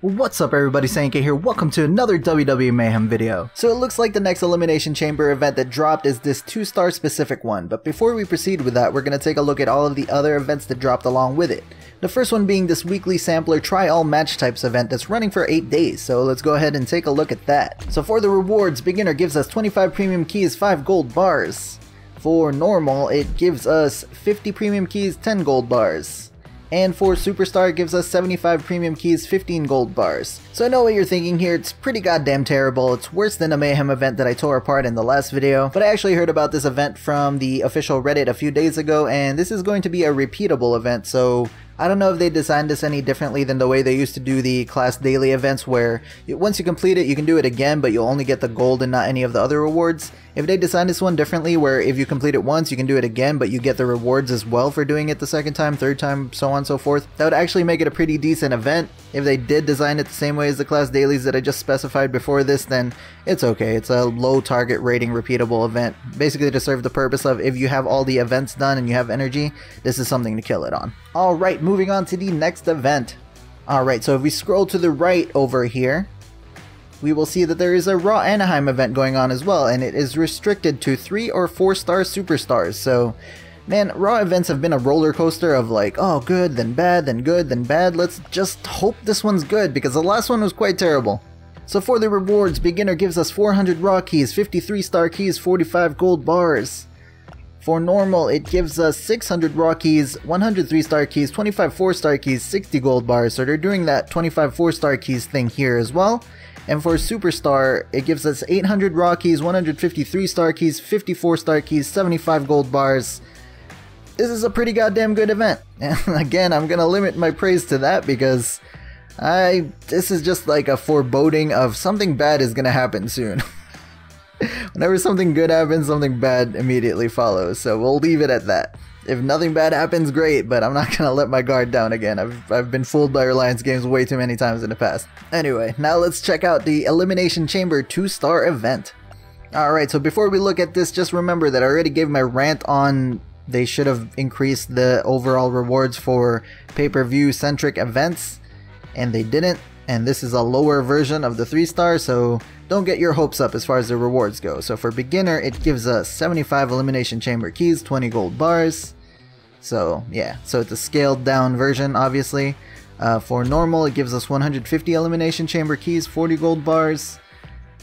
What's up everybody, Xaenca here, welcome to another WWE Mayhem video. So it looks like the next Elimination Chamber event that dropped is this 2-star specific one, but before we proceed with that, we're going to take a look at all of the other events that dropped along with it. The first one being this weekly sampler try all match types event that's running for 8 days, so let's go ahead and take a look at that. So for the rewards, beginner gives us 25 premium keys, 5 gold bars. For normal, it gives us 50 premium keys, 10 gold bars. And for Superstar, it gives us 75 premium keys, 15 gold bars. So I know what you're thinking here, it's pretty goddamn terrible. It's worse than a Mayhem event that I tore apart in the last video. But I actually heard about this event from the official Reddit a few days ago, and this is going to be a repeatable event, so I don't know if they designed this any differently than the way they used to do the class daily events, where once you complete it, you can do it again, but you'll only get the gold and not any of the other rewards. If they designed this one differently, where if you complete it once, you can do it again, but you get the rewards as well for doing it the second time, third time, so on and so forth, that would actually make it a pretty decent event. If they did design it the same way as the class dailies that I just specified before this, then it's okay. It's a low target rating repeatable event, basically to serve the purpose of if you have all the events done and you have energy, this is something to kill it on. Alright, moving on to the next event. Alright, so if we scroll to the right over here, we will see that there is a Raw Anaheim event going on as well, and it is restricted to 3 or 4 star superstars. So man, Raw events have been a roller coaster of like, oh good, then bad, then good, then bad. Let's just hope this one's good, because the last one was quite terrible. So for the rewards, beginner gives us 400 Raw keys, 53 star keys, 45 gold bars. For normal, it gives us 600 Raw keys, 100 3-star keys, 25 4-star keys, 60 gold bars. So they're doing that 25 4-star keys thing here as well. And for Superstar, it gives us 800 Raw keys, 150 3-star keys, 54 star keys, 75 gold bars. This is a pretty goddamn good event. And again, I'm gonna limit my praise to that because this is just like a foreboding of something bad is gonna happen soon. Whenever something good happens, something bad immediately follows, so we'll leave it at that. If nothing bad happens, great, but I'm not gonna let my guard down again. I've been fooled by Reliance Games way too many times in the past. Anyway, now let's check out the Elimination Chamber 2-star event. Alright, so before we look at this, just remember that I already gave my rant on they should have increased the overall rewards for pay-per-view centric events, and they didn't. And this is a lower version of the 3-star, so don't get your hopes up as far as the rewards go. So for beginner, it gives us 75 Elimination Chamber keys, 20 gold bars. So yeah, so it's a scaled down version, obviously. For normal, it gives us 150 Elimination Chamber keys, 40 gold bars.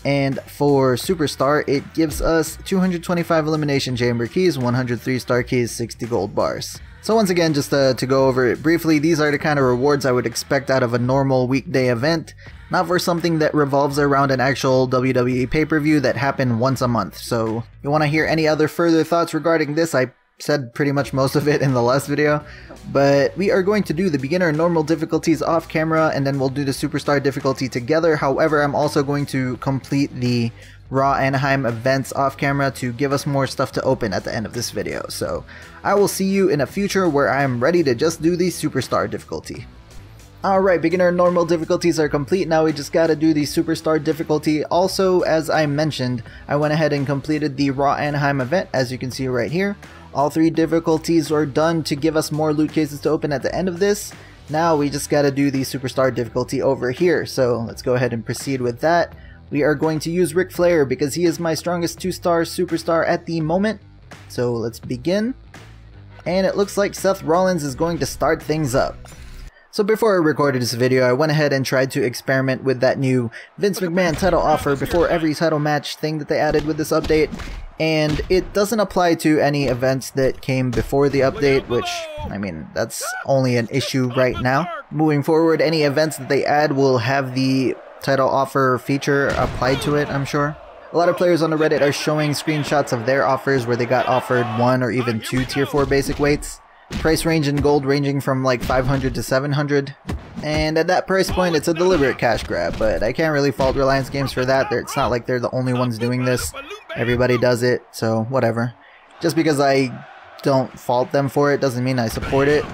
And for Superstar, it gives us 225 Elimination Chamber keys, 100 3-star keys, 60 gold bars. So once again, just to go over it briefly, these are the kind of rewards I would expect out of a normal weekday event, not for something that revolves around an actual WWE pay-per-view that happened once a month. So if you want to hear any other further thoughts regarding this, I said pretty much most of it in the last video, but we are going to do the beginner and normal difficulties off camera, and then we'll do the Superstar difficulty together. However, I'm also going to complete the Raw Anaheim events off camera to give us more stuff to open at the end of this video. So I will see you in a future where I am ready to just do the Superstar difficulty. Alright, beginner and normal difficulties are complete. Now we just gotta do the Superstar difficulty. Also, as I mentioned, I went ahead and completed the Raw Anaheim event, as you can see right here. All 3 difficulties are done to give us more loot cases to open at the end of this. Now we just gotta do the Superstar difficulty over here. So let's go ahead and proceed with that. We are going to use Ric Flair because he is my strongest 2-star superstar at the moment. So let's begin. And it looks like Seth Rollins is going to start things up. So before I recorded this video, I went ahead and tried to experiment with that new Vince McMahon title offer before every title match thing that they added with this update. And it doesn't apply to any events that came before the update, which, I mean, that's only an issue right now. Moving forward, any events that they add will have the title offer feature applied to it, I'm sure. A lot of players on the Reddit are showing screenshots of their offers where they got offered 1 or even 2 tier 4 basic weights. Price range in gold ranging from like 500 to 700. And at that price point, it's a deliberate cash grab, but I can't really fault Reliance Games for that. It's not like they're the only ones doing this. Everybody does it, so whatever. Just because I don't fault them for it doesn't mean I support it.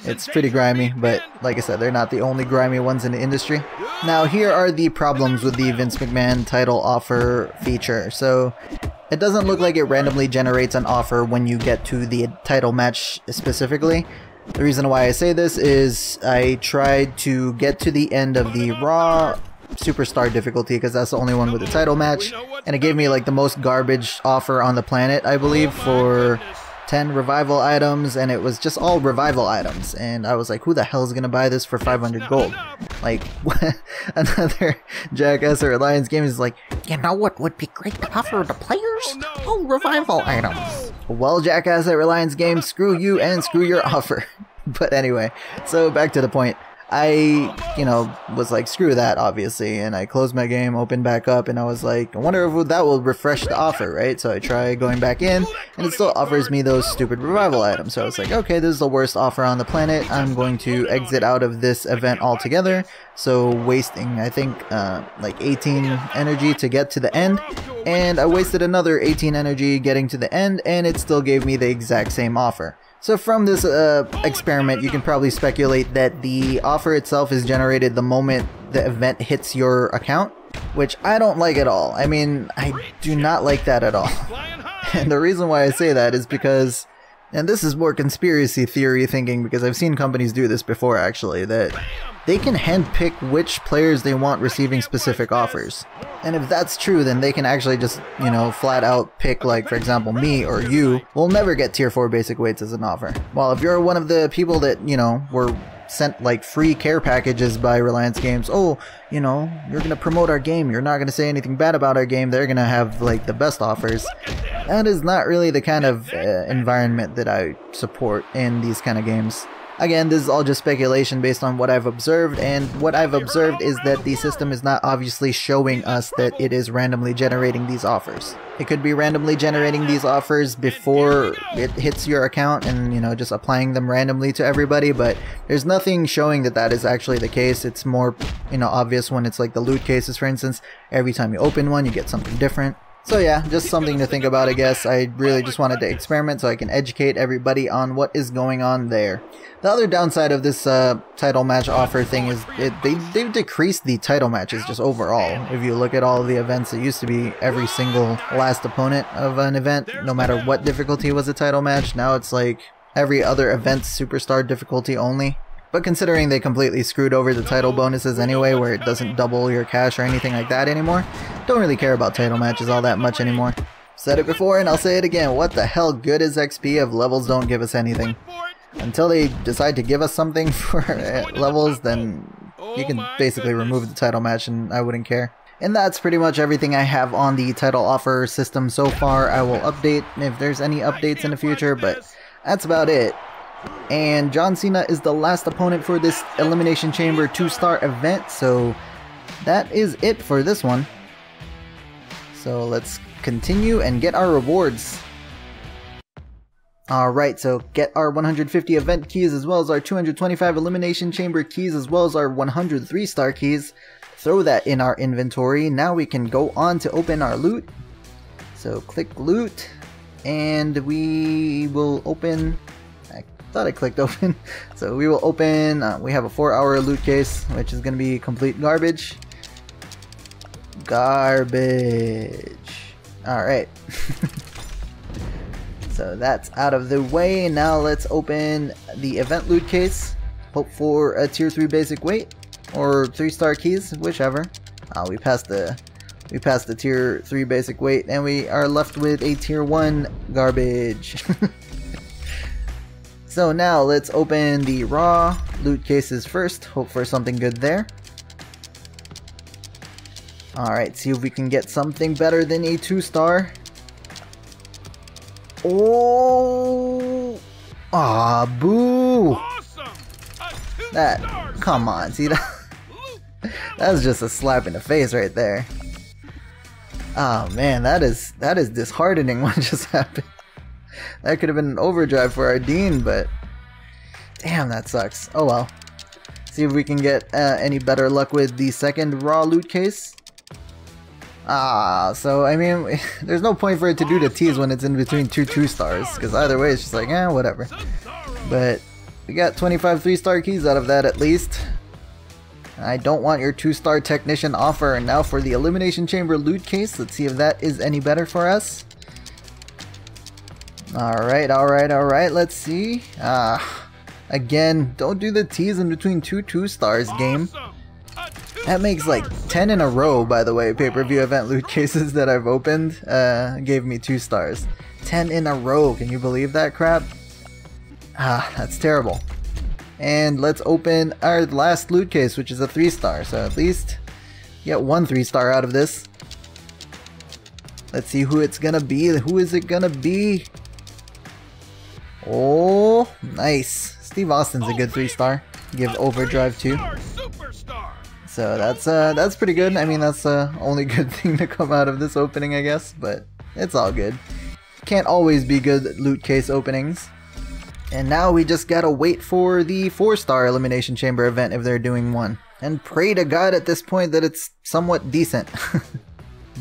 It's pretty grimy, but like I said, they're not the only grimy ones in the industry. Now, here are the problems with the Vince McMahon title offer feature. So it doesn't look like it randomly generates an offer when you get to the title match specifically. The reason why I say this is I tried to get to the end of the Raw Superstar difficulty because that's the only one with the title match, and it gave me like the most garbage offer on the planet, I believe, for 10 revival items, and it was just all revival items, and I was like, who the hell is gonna buy this for 500 gold? Like, another jackass at Reliance Games is like, you know what would be great to offer the players? Oh, revival items. Well, jackass at Reliance Games, screw you and screw your offer. But anyway, so back to the point. I, was like, screw that, obviously, and I closed my game, opened back up, and I was like, I wonder if that will refresh the offer, right? So I try going back in, and it still offers me those stupid revival items. So I was like, okay, this is the worst offer on the planet. I'm going to exit out of this event altogether. So wasting, I think, like 18 energy to get to the end, and I wasted another 18 energy getting to the end, and it still gave me the exact same offer. So from this experiment, you can probably speculate that the offer itself is generated the moment the event hits your account, which I don't like at all. I mean, I do not like that at all. And the reason why I say that is because, and this is more conspiracy theory thinking because I've seen companies do this before actually, that they can handpick which players they want receiving specific offers. And if that's true, then they can actually just, flat out pick, like, for example, me or you will never get tier 4 basic weights as an offer. Well, if you're one of the people that, were sent, like, free care packages by Reliance Games, oh, you're gonna promote our game, you're not gonna say anything bad about our game, they're gonna have, like, the best offers. That is not really the kind of environment that I support in these kind of games. Again, this is all just speculation based on what I've observed, and what I've observed is that the system is not obviously showing us that it is randomly generating these offers. It could be randomly generating these offers before it hits your account and, just applying them randomly to everybody, but there's nothing showing that that is actually the case. It's more, obvious when it's like the loot cases, for instance. Every time you open one, you get something different. So yeah, just something to think about, I guess. I really just wanted to experiment so I can educate everybody on what is going on there. The other downside of this title match offer thing is they've decreased the title matches just overall. If you look at all of the events, it used to be every single last opponent of an event, no matter what difficulty was a title match. Now it's like every other event's superstar difficulty only. But considering they completely screwed over the title bonuses anyway, where it doesn't double your cash or anything like that anymore, don't really care about title matches all that much anymore. Said it before and I'll say it again, what the hell good is XP if levels don't give us anything? Until they decide to give us something for levels, then you can basically remove the title match and I wouldn't care. And that's pretty much everything I have on the title offer system so far. I will update if there's any updates in the future, but that's about it. And John Cena is the last opponent for this Elimination Chamber 2-star event, so that is it for this one. So let's continue and get our rewards. Alright, so get our 150 event keys as well as our 225 Elimination Chamber keys as well as our 100 3-star keys. Throw that in our inventory. Now we can go on to open our loot. So click loot and we will open... thought I clicked open. So we will open, we have a 4-hour loot case, which is going to be complete garbage. Garbage. Alright. So that's out of the way. Now let's open the event loot case. Hope for a tier 3 basic weight or 3-star keys, whichever. We passed the tier 3 basic weight and we are left with a tier 1 garbage. So now let's open the raw loot cases first. Hope for something good there. Alright, see if we can get something better than a 2-star. Oh! Ah, boo! That, come on, see that? That was just a slap in the face right there. Oh man, that is disheartening what just happened. That could have been an overdrive for our Dean, but damn, that sucks. Oh well. See if we can get any better luck with the second raw loot case. So I mean, there's no point for it to do the tease when it's in between two 2-stars, because either way it's just like, whatever. But we got 25 3-star keys out of that at least. I don't want your 2-star technician offer. And now for the Elimination Chamber loot case, let's see if that is any better for us. Alright, let's see. Again, don't do the T's in between two stars, game. That makes like 10 in a row, by the way, pay-per-view event loot cases that I've opened gave me 2 stars. 10 in a row, can you believe that crap? Ah, that's terrible. And let's open our last loot case, which is a 3-star, so at least get 1 3-star out of this. Let's see who it's gonna be. Who is it gonna be? Oh, nice. Steve Austin's a good 3-star. Give Overdrive too. So that's pretty good. I mean, that's the only good thing to come out of this opening, I guess, but it's all good. Can't always be good loot case openings. And now we just gotta wait for the 4-star Elimination Chamber event if they're doing one. And pray to God at this point that it's somewhat decent.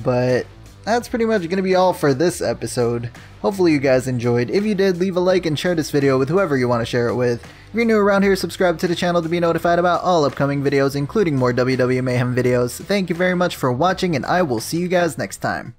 But that's pretty much gonna be all for this episode. Hopefully you guys enjoyed. If you did, leave a like and share this video with whoever you want to share it with. If you're new around here, subscribe to the channel to be notified about all upcoming videos, including more WWE Mayhem videos. Thank you very much for watching, and I will see you guys next time.